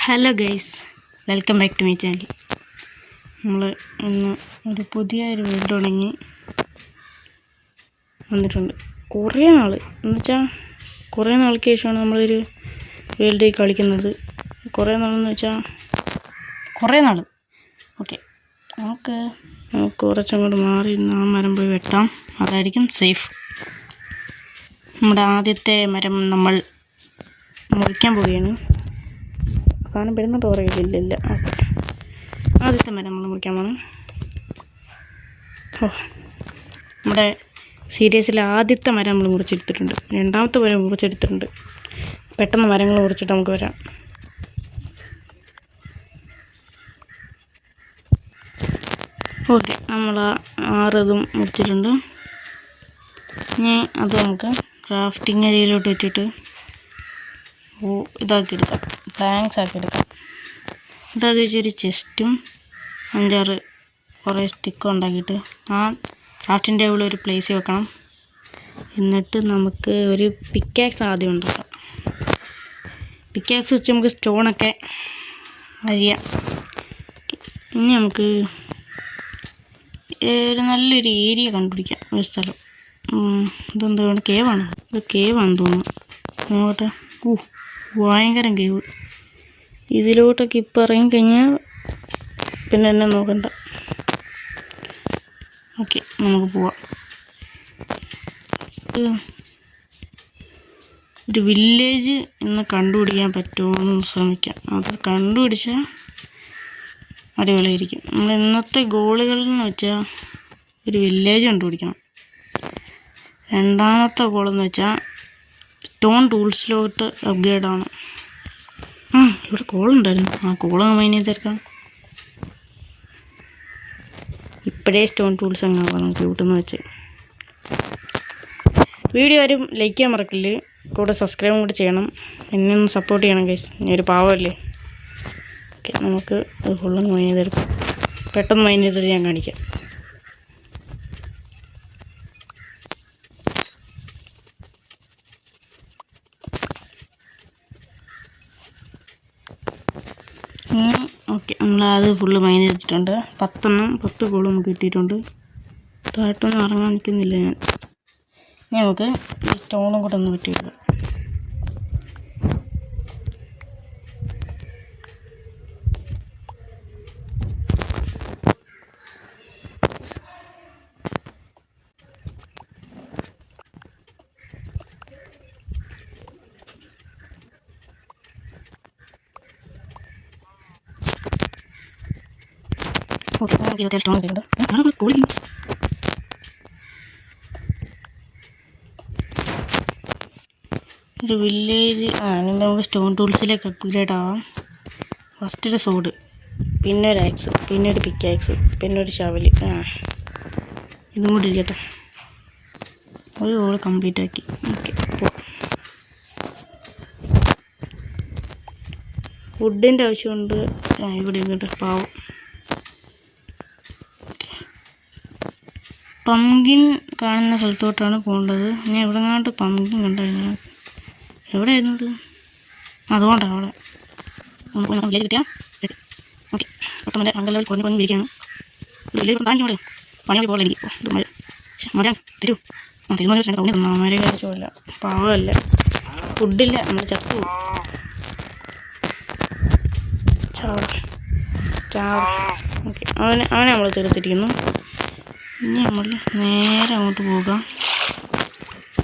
Hello guys, welcome back to my channel. നമ്മൾ ഇന്ന് ഒരു പുതിയൊരു വീഡിയോ തുടങ്ങി വന്നിട്ടുണ്ട്. കുറേ നാൾക്ക് ശേഷമാണ് നമ്മളൊരു വേൾഡ് കളിക്കുന്നത്. കുറേ നാൾ ഓക്കെ. നമുക്ക് കുറച്ചങ്ങോട്ട് മാറി ആ മരം പോയി വെട്ടാം, അതായിരിക്കും സേഫ്. നമ്മുടെ ആദ്യത്തെ മരം നമ്മൾ മുറിക്കാൻ പോവുകയാണ്. സാധനം വരുന്നുണ്ട് പറയില്ല. ഓക്കെ, ആദ്യത്തെ മരം നമ്മൾ മുറിക്കാൻ പോകണം. നമ്മുടെ സീരീസിലെ ആദ്യത്തെ മരം നമ്മൾ മുറിച്ചെടുത്തിട്ടുണ്ട്. രണ്ടാമത്തെ മരം മുറിച്ചെടുത്തിട്ടുണ്ട്. പെട്ടെന്ന് മരങ്ങൾ മുറിച്ചിട്ട് നമുക്ക് വരാം. ഓക്കെ, നമ്മൾ 6 മുറിച്ചിട്ടുണ്ട്. ഇനി അത് നമുക്ക് ക്രാഫ്റ്റിംഗ് ഏരിയയിലോട്ട് വെച്ചിട്ട് ഇതാക്കിയെടുക്കാം, പ്ലാങ്ക്സ് ആക്കിയെടുക്കാം. ഇതാക്കി വെച്ചൊരു ചെസ്റ്റും 5-6 കുറേ സ്റ്റിക്കും ഉണ്ടാക്കിയിട്ട് ആ ക്രാഫ്റ്റിംഗ് ടേബിൾ ഒരു പ്ലേസ് വെക്കണം. എന്നിട്ട് നമുക്ക് ഒരു പിക്കാക്സ് ആദ്യം ഉണ്ടാക്കാം. പിക്കാക്സ് വെച്ച് നമുക്ക് സ്റ്റോണൊക്കെ അരിയാം. ഇനി നമുക്ക് നല്ലൊരു ഏരിയ കണ്ടുപിടിക്കാം, ഒരു സ്ഥലം. ഇതെന്താണ്? കേവാണ്. ഇത് കേവാണെന്ന് തോന്നുന്നു. അങ്ങോട്ട് ഭയങ്കര കേവ്. ഇതിലോട്ടൊക്കെ ഇപ്പം ഇറങ്ങിക്കഴിഞ്ഞാൽ പിന്നെ എന്നെ നോക്കണ്ട. ഓക്കെ, നമുക്ക് പോവാം. ഒരു വില്ലേജ് ഇന്ന് കണ്ടുപിടിക്കാൻ പറ്റുമോ എന്ന് ശ്രമിക്കാം. അത് കണ്ടുപിടിച്ചാൽ അടിപൊളിയായിരിക്കും. നമ്മൾ ഇന്നത്തെ ഗോളുകളിൽ എന്ന് വെച്ചാൽ ഒരു വില്ലേജ് കണ്ടുപിടിക്കണം. രണ്ടാമത്തെ ഗോളെന്ന് വെച്ചാൽ സ്റ്റോൺ ടൂൾസിലോട്ട് അപ്ഗ്രേഡ് ആണ്. ഇവിടെ കോളുണ്ടായിരുന്നു. ആ കോളങ്ങ് മൈൻ ചെയ്ത് തീർക്കാം. ഇപ്പോഴേ സ്റ്റോൺ ടൂൾസ് അങ്ങനെ നമുക്ക് വീട്ടിൽ വെച്ച്. വീഡിയോ ആരും ലൈക്ക് ചെയ്യാൻ മറക്കില്ല, കൂടെ സബ്സ്ക്രൈബും കൂടെ ചെയ്യണം. എന്നെ ഒന്ന് സപ്പോർട്ട് ചെയ്യണം ഗൈസ്, ഞാനൊരു പാവമല്ലേ. ഓക്കെ, നമുക്ക് അത് ഫുള്ളൊന്ന് മൈൻ ചെയ്തെടുക്കാം. പെട്ടെന്ന് മൈൻ ചെയ്തിട്ട് ഞാൻ കാണിക്കാം. ഓക്കെ, നമ്മളത് ഫുള്ള് മൈൻ ചെയ്തിട്ടുണ്ട്. 10 കോൾ നമുക്ക് കിട്ടിയിട്ടുണ്ട്. താഴത്തൊന്നും ഇറങ്ങാൻ നിൽക്കുന്നില്ല ഞാൻ. ഇനി നമുക്ക് ഈ സ്റ്റോണും കൂടെ ഒന്ന് വെട്ടിയിടുക. ഓക്കെ, നമുക്ക് 27 സ്റ്റോൺ കിട്ടിയിട്ടുണ്ട്. കോളി ഒരു വില്ലേജ്. അല്ലെങ്കിൽ നമുക്ക് സ്റ്റോൺ ടൂൾസിലേക്ക് അപ്ഗ്രേഡ് ആവാം. ഫസ്റ്റ് ഒരു സോഡ്, പിന്നെ ഒരു ആക്സ്, പിന്നെ ഒരു പിക്കാക്സ്, പിന്നെ ഒരു ഷവല്. ഇതും കൂടി ഇരിക്കട്ടെ. ഒരു കോള് കംപ്ലീറ്റ് ആക്കി. ഓക്കെ, ഫുഡിൻ്റെ ആവശ്യമുണ്ട്. ഇവിടെ ഇരിക്കട്ടെ, പാവം. പംകിൻ കാണുന്ന സ്ഥലത്തോട്ടാണ് പോകേണ്ടത്. ഇനി എവിടെങ്ങാണ്ട് പംകിൻ കണ്ടുകഴിഞ്ഞാൽ എവിടെയായിരുന്നത്? അതുകൊണ്ടാണ് അവിടെ വില്ലേജ് കിട്ടിയാൽ റെഡി. ഓക്കെ, പെട്ടെന്ന് അങ്കലെവൽ കുറഞ്ഞ് ഇരിക്കുകയാണ്. വില്ലേജ് താങ്കി അവിടെ പണി പോലെ എനിക്ക് മരം തരൂ. തരുമാനമരെ കഴിച്ചില്ല, പാവമല്ല. ഫുഡില്ല, നമ്മൾ ചത്തു. ഓക്കെ, അവനെ നമ്മൾ തീർത്തിരിക്കുന്നു. ഇനി നമ്മൾ നേരെ അങ്ങോട്ട് പോകാം.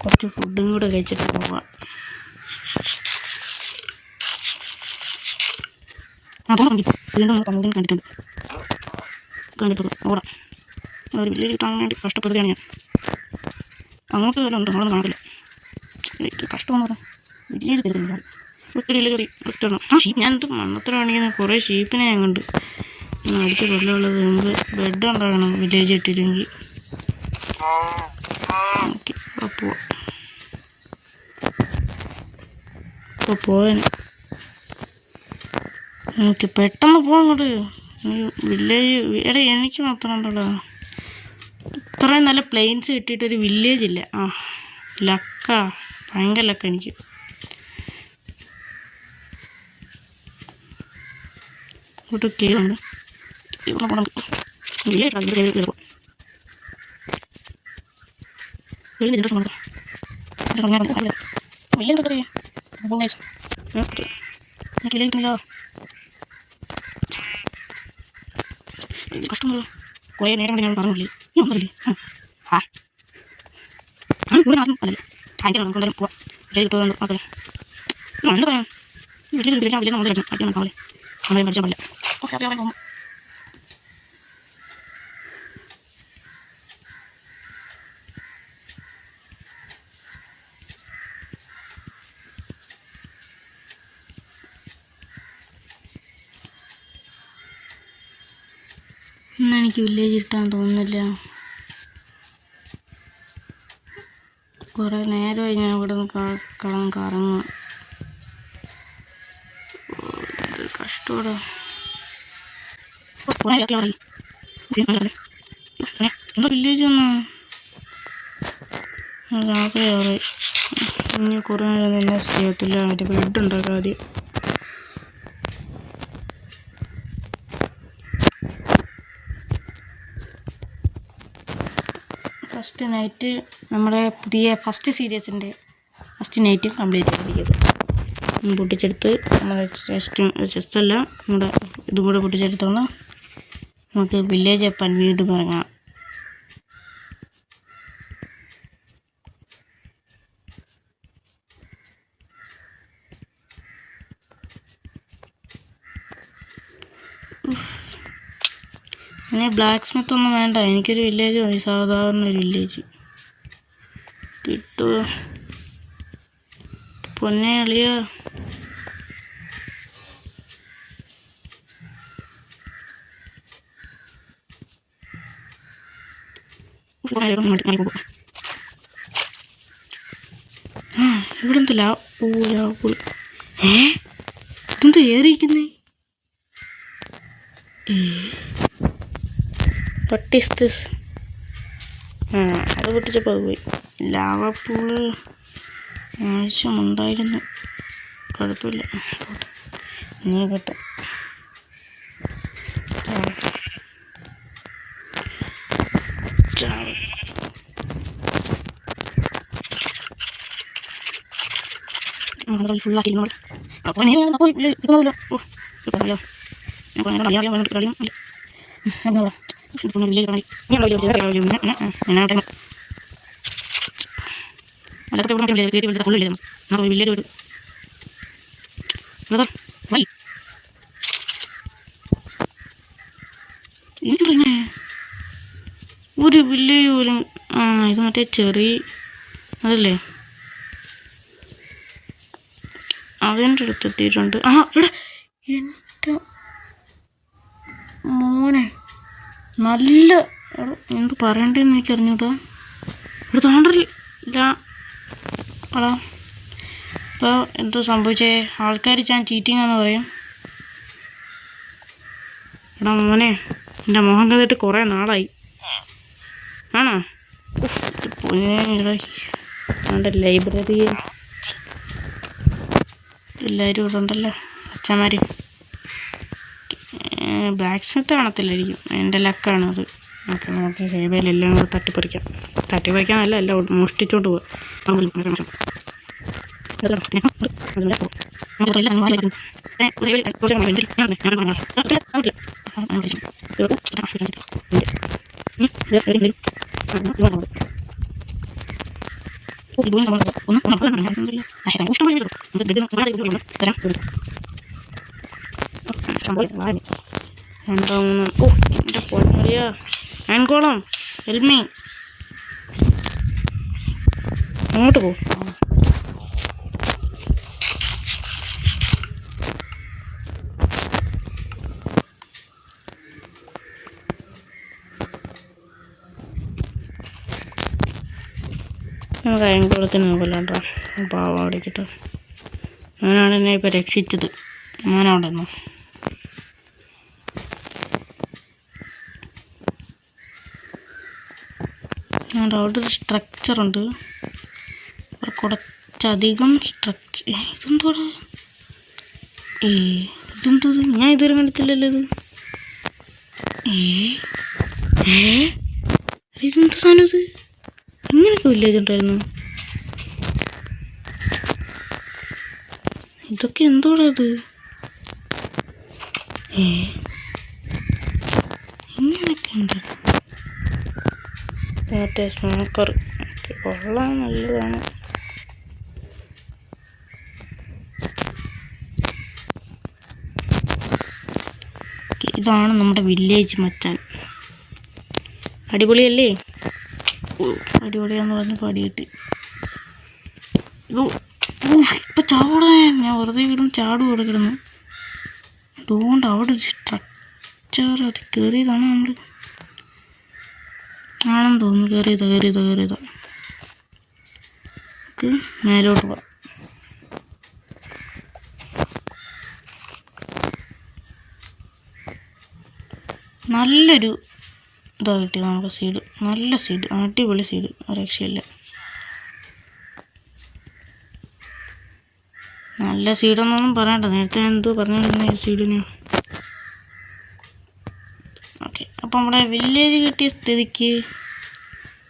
കുറച്ച് ഫുഡും കൂടെ കഴിച്ചിട്ട് പോകാം. വീണ്ടും നമ്മൾ കണ്ടിട്ടുണ്ട് ഓടാം. ഒരു വില്ലേജ് കിട്ടാൻ വേണ്ടി കഷ്ടപ്പെടുകയാണ് ഞാൻ. അങ്ങോട്ട് വരെ ഉണ്ട്, അവിടെ കാണില്ല. കഷ്ടമെന്ന് പറയാം. വില്ലേജ് കരുതില്ല, വില്ലേജ് കിട്ടണം. ഞാൻ എന്ത് മണ്ണത്ര കാണിക്കുന്നത്. കുറേ ഷീപ്പിനെ ഞാൻ കണ്ട് അടിച്ച് കൊല്ലുള്ളത്. നമുക്ക് ബെഡ് ഉണ്ടാകണം വില്ലേജ് ഇട്ടില്ലെങ്കിൽ. ഓക്കെ, പോവാൻ നമുക്ക് പെട്ടെന്ന് പോകാൻ കൊണ്ട്. വില്ലേജ് എനിക്ക് മാത്രം ഉണ്ടല്ലോ. ഇത്രയും നല്ല പ്ലെയിൻസ് കിട്ടിയിട്ടൊരു വില്ലേജ് ഇല്ല. ലക്കാ, ഭയങ്കര ലക്ക എനിക്ക്. ഇവിടെ കേറുണ്ട്. ഇവിടെ പോകണം. വലിയ കഷ്ടമല്ലോ. കുറേ നേരം കൊണ്ട് ഞാൻ പറഞ്ഞില്ലേ, ഞാൻ പറഞ്ഞില്ലേ. ഇവിടെ അല്ലല്ലോ അതിൻ്റെ നമുക്ക് എന്തായാലും പോവാം. വലിയ കിട്ടുന്നുണ്ട് മക്കളെ. എന്താ പറയാം, വലിയ വലിയ വലിയ നമ്മൾ കളിക്കണം അടിക്കാൻ നോക്കാമല്ലേ. നമ്മളെ പഠിച്ചാൽ പറ്റില്ല. ഓക്കെ അപ്പോൾ അവിടെ പോകും. ഇന്ന് എനിക്ക് വില്ലേജ് കിട്ടാൻ തോന്നുന്നില്ല. കുറേ നേരമായി ഞാൻ ഇവിടെ നിന്ന് കറങ്ങുക. കഷ്ടോടെ എന്താ വില്ലേജ് വന്നാ രാത്രിയാറ്. ഇനി കുറേ നേരം തന്നെ ചെയ്യത്തില്ല. മറ്റേ ബെഡ് ഉണ്ടാക്കാം ആദ്യം. ഫസ്റ്റ് നൈറ്റ് നമ്മുടെ പുതിയ ഫസ്റ്റ് സീരീസിൻ്റെ ഫസ്റ്റ് നൈറ്റും കംപ്ലീറ്റ് ചെയ്തിരിക്കുന്നത് പൊട്ടിച്ചെടുത്ത് നമ്മുടെ ചെസ്റ്റല്ല നമ്മുടെ ഇതും കൂടെ പൊട്ടിച്ചെടുത്തോണ്ട് നമുക്ക് വില്ലേജ് അപ്പാൻ വീണ്ടും ഇറങ്ങാം. പിന്നെ ബ്ലാക്ക് സ്മിത്ത് ഒന്നും വേണ്ട, എനിക്കൊരു വില്ലേജ് മതി. സാധാരണ ഒരു വില്ലേജ് കിട്ടുമോ പൊന്നെ അളിയ. ഇവിടെ എന്തോ ലാവ് ഇതെന്താ ഏറിയിരിക്കുന്നേ. What is this? അത് പൊട്ടിച്ചപ്പോൾ അത് പോയി. ലാവപ്പൂള് ആവശ്യമുണ്ടായിരുന്നു. കുഴപ്പമില്ല, നീ കേട്ടോ. ഫുള്ളാക്കി അപ്പോൾ കിട്ടുന്നില്ല. ഓ കിട്ടുന്നില്ല. ഒരു വില്ലേജ് പോലും. ഇത് മറ്റേ ചെറിയ അതല്ലേ, അവൻ്റെ അടുത്ത് എത്തിയിട്ടുണ്ട്. എൻ്റെ മോനെ നല്ല എന്ത് പറയണ്ടെന്ന് എനിക്ക് അറിഞ്ഞൂടാ. ഇവിടെ തോണ്ടറില്ല അടാ. ഇപ്പോൾ എന്തോ സംഭവിച്ചേ, ആൾക്കാർ ഞാൻ ചീറ്റിങ്ങാന്ന് പറയും. എടാ മോനെ, എൻ്റെ മോഹം കണ്ടിട്ട് കുറേ നാളായി. ആണോ? എൻ്റെ ലൈബ്രറി എല്ലാവരും ഇവിടെ ഉണ്ടല്ലോ, അച്ഛന്മാർ. ബ്ലാക്ക് സ്മിത്ത് കാണത്തില്ലായിരിക്കും, എൻ്റെ ലക്കാണത്. ഓക്കെ, നമുക്ക് ഹേബയിലെല്ലാം കൂടെ തട്ടിപ്പറിക്കാനല്ല, എല്ലാം മോഷ്ടിച്ചോണ്ട് പോവുക. രണ്ടോ മൂന്നോ. ഓ എൻ്റെ പൊന്നറിയാ ആൻകോളം എൽമി അങ്ങോട്ട് പോകും. നമുക്ക് ആൻകോളത്തിന് നോക്കല്ലാണ്ടോ, പാവം അവിടെ കിട്ടും. അവനാണ് എന്നെ ഇപ്പം രക്ഷിച്ചത്. അവനവിടെ നിന്നു. അവിടെ ഒരു സ്ട്രക്ചറുണ്ട്, കുറച്ചധികം സ്ട്രക്ചർ. ഇതെന്തോടെ ഇതെന്തത്? ഞാൻ ഇതുവരെ കണ്ടിട്ടില്ലല്ലോ ഇത്. ഇതെന്ത് സാധനം ഇത്? ഇങ്ങനൊക്കെ വില്ലേജ് ഉണ്ടായിരുന്നു? ഇതൊക്കെ എന്തോടാ ഇത്? ഇങ്ങനൊക്കെ ഉണ്ട്. മറ്റേ സ്മോക്കർ കൊള്ളാൻ നല്ലതാണ്. ഇതാണ് നമ്മുടെ വില്ലേജ് മച്ചാൻ. അടിപൊളിയല്ലേ? അടിപൊളിയാന്ന് പറഞ്ഞ് പടി കിട്ടി. ഇപ്പം ചാടേ, ഞാൻ വെറുതെ കിടന്ന് ചാടും അവിടെ കിടന്ന്. അതുകൊണ്ട് അവിടെ ഒരു സ്ട്രക്ചർ അത് കയറിയതാണ് നമ്മൾ ആണെന്ന് തോന്നുന്നു. കയറിയതാ നമുക്ക് മേലോട്ട് പോവാം. നല്ലൊരു ഇതാ കിട്ടിയത് നമുക്ക് സീഡ്. നല്ല സീഡ്, അടിപൊളി സീഡ്, രക്ഷയില്ല. നല്ല സീഡൊന്നും പറയണ്ട, നേരത്തെ എന്തോ പറഞ്ഞിരുന്ന ഈ സീഡിന്. ഓക്കെ, അപ്പോൾ നമ്മുടെ വില്ലേജ് കിട്ടിയ സ്ഥിതിക്ക്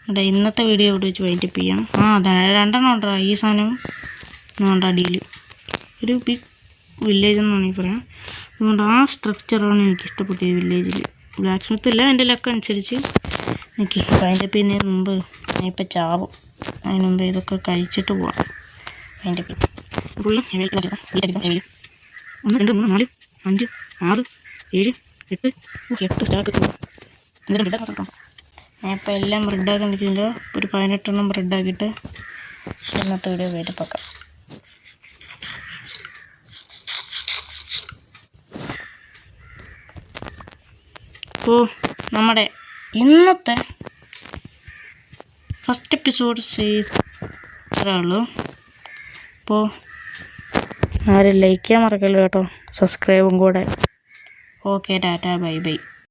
ഇവിടെ ഇന്നത്തെ വീഡിയോ ഇവിടെ വെച്ച് വൈൻഡപ്പ് ചെയ്യാം. അതെ, 2 ഉണ്ടോ ഈ സാധനം ഉണ്ട് അടിയിൽ. ഒരു ബിഗ് വില്ലേജ് എന്നാണ് ഈ പറയാം. അതുകൊണ്ട് ആ സ്ട്രക്ചറാണ് എനിക്ക് ഇഷ്ടപ്പെട്ടത് വില്ലേജിൽ. ബ്ലാക്ക് സ്മിത്ത് ഇല്ല എൻ്റെ ലക്ക് അനുസരിച്ച്. എനിക്ക് വൈൻഡപ്പ് ചെയ്യുന്നതിന് മുമ്പ് ഞാൻ ഇപ്പം ചാവും. അതിന് മുമ്പ് ഇതൊക്കെ കഴിച്ചിട്ട് പോവാം. വൈൻഡപ്പ് ഫുള്ള് ഹെവി 1 2 3 4 5 6 7 8 സ്റ്റാക്ക് പോകും. എന്നിട്ട് ബ്രെഡ് കേട്ടോ. ഞാൻ ഇപ്പോൾ എല്ലാം ബ്രെഡാക്കാൻ നിൽക്കുന്നില്ല. ഒരു 18 ബ്രെഡാക്കിയിട്ട് ഇന്നത്തെ വീഡിയോ വൈൻഡപ്പ് ആക്കാം. അപ്പോൾ നമ്മുടെ ഇന്നത്തെ ഫസ്റ്റ് എപ്പിസോഡ് ചെയ്തേ. അപ്പോൾ ആരും ലൈക്ക് ചെയ്യാൻ മറക്കല്ലോ കേട്ടോ, സബ്സ്ക്രൈബും കൂടെ. Okay, Tata, bye bye.